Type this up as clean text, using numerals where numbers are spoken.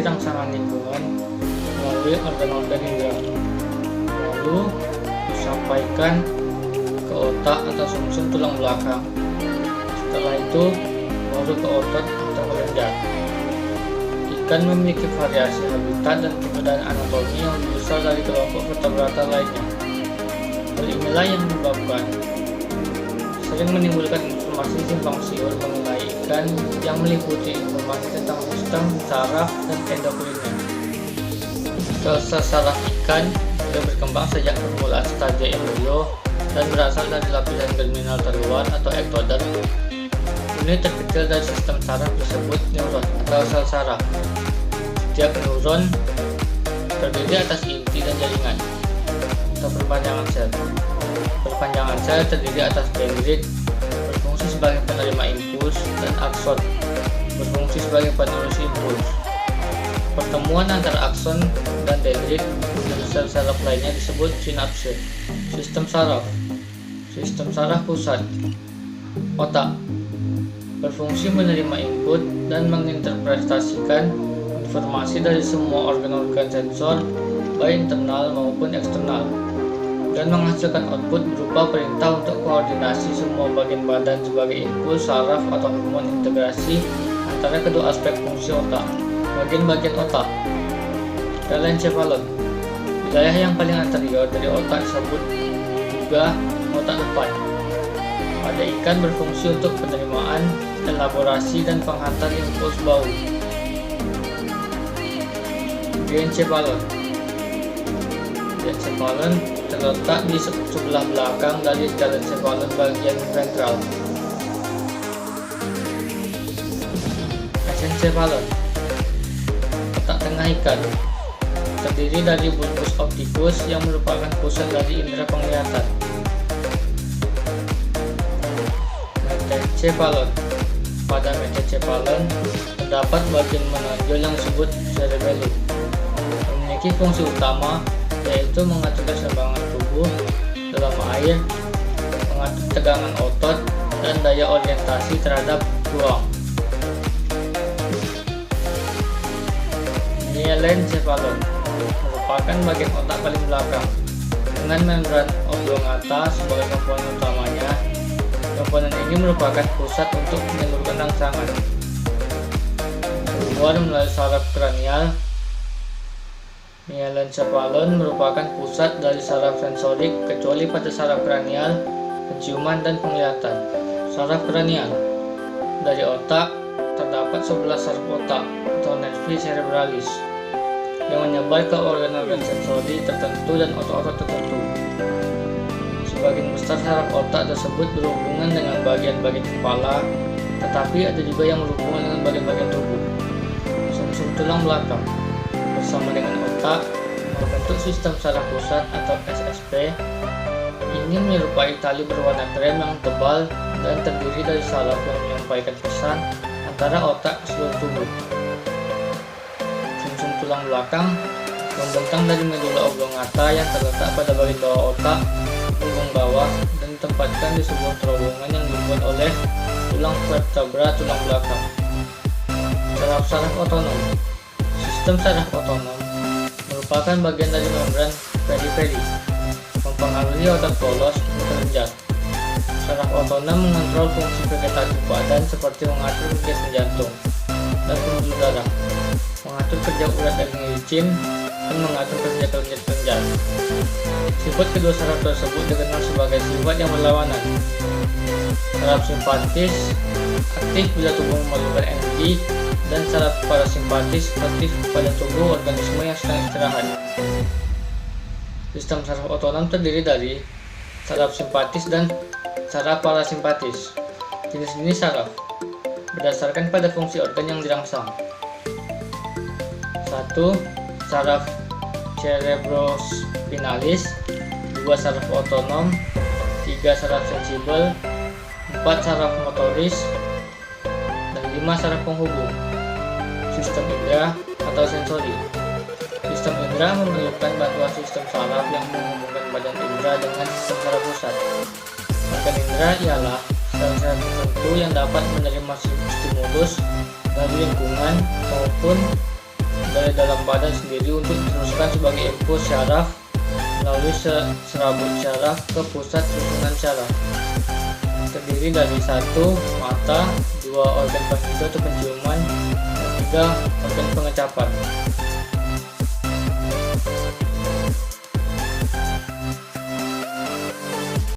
rangsangan lingkungan melalui organ-organ indera, lalu disampaikan ke otak atau sumsum tulang belakang. Setelah itu baru ke otot atau kelenjar. Ikan memiliki variasi habitat dan perbedaan anatomi yang lebih besar dari kelompok vertebrata lainnya. Hal inilah yang menyebabkan sering menimbulkan informasi simpang siur mengenai ikan yang meliputi informasi tentang sistem saraf dan endokrinnya. Sel-sel saraf ikan sudah berkembang sejak permulaan stadium embrio dan berasal dari lapisan germinal terluar atau ektoderm. Unit terkecil dari sistem saraf disebut neuron atau sel saraf. Setiap neuron terdiri atas inti dan jaringan atau perpanjangan sel. Perpanjangan sel terdiri atas dendrit, berfungsi sebagai penerima impuls, dan akson, berfungsi sebagai penerus impuls. Pertemuan antara akson dan dendrit dan sel saraf lainnya disebut sinapse. Sistem saraf. Sistem saraf pusat. Otak berfungsi menerima input dan menginterpretasikan informasi dari semua organ-organ sensor, baik internal maupun eksternal, dan menghasilkan output berupa perintah untuk koordinasi semua bagian badan sebagai impuls saraf atau hormon integrasi antara kedua aspek fungsi otak. Bagian-bagian otak. Telencephalon. Wilayah yang paling anterior dari otak disebut juga otak depan. Pada ikan berfungsi untuk penerimaan, elaborasi, dan penghantar impuls bau. Diencephalon. Diencephalon terletak di sebelah belakang dari telencephalon bagian ventral. Mesencephalon. Otak tengah ikan terdiri dari bulbus opticus yang merupakan pusat dari indera penglihatan. Metencephalon. Pada metencephalon terdapat bagian menonjol yang disebut cerebellum, memiliki fungsi utama yaitu mengatur keseimbangan tubuh dalam air, mengatur tegangan otot, dan daya orientasi terhadap ruang. Myelencephalon merupakan bagian otak paling belakang dengan membran oblongata sebagai komponen utamanya. Komponen ini merupakan pusat untuk menyalurkan rangsangan keluar melalui saraf kranial. Myelencephalon merupakan pusat dari saraf sensorik kecuali pada saraf kranial, penciuman, dan penglihatan. Saraf kranial. Dari otak terdapat 11 saraf otak atau nervi cerebralis yang menyebar ke organ-organ sensori tertentu dan otot-otot tertentu. Sebagian besar saraf otak tersebut berhubungan dengan bagian-bagian kepala, tetapi ada juga yang berhubungan dengan bagian-bagian tubuh. Sumsum tulang belakang bersama dengan otak membentuk sistem saraf pusat atau SSP. Ini menyerupai tali berwarna krem yang tebal dan terdiri dari saraf yang menyampaikan pesan antara otak ke seluruh tubuh. Sumsum tulang belakang membentang dari medula oblongata yang terletak pada bagian bawah otak, punggung bawah, dan ditempatkan di sebuah terowongan yang dibuat oleh tulang vertebra tulang belakang. Saraf-saraf otonom. Sistem saraf otonom merupakan bagian dari membran periferi, mempengaruhi otot polos dan kelenjar. Saraf otonom mengontrol fungsi vegetatif badan seperti mengatur kegiatan jantung dan pembuluh darah, mengatur kerja urat dan licin, dan mengatur kerja kelenjar. Sifat kedua saraf tersebut dikenal sebagai sifat yang berlawanan. Saraf simpatis aktif bila tubuh memerlukan energi, dan saraf parasimpatis aktif pada tubuh organisme yang sedang istirahat. Sistem saraf otonom terdiri dari saraf simpatis dan saraf parasimpatis. Jenis-jenis saraf berdasarkan pada fungsi organ yang dirangsang. 1. Saraf cerebrospinalis. 2. Saraf otonom. 3. Saraf sensibel. 4. Saraf motoris. Dan 5. Saraf penghubung. Sistem indera atau sensori. Sistem indera memerlukan bantuan sistem saraf yang menghubungkan badan indera dengan sistem saraf pusat. Organ indera ialah sel-sel tertentu yang dapat menerima stimulus dari lingkungan maupun dari dalam badan sendiri untuk diteruskan sebagai impuls syaraf melalui serabut syaraf ke pusat susunan syaraf. Terdiri dari 1. Mata, 2. Organ penghidung atau penciuman, dan 3. Organ pengecapan.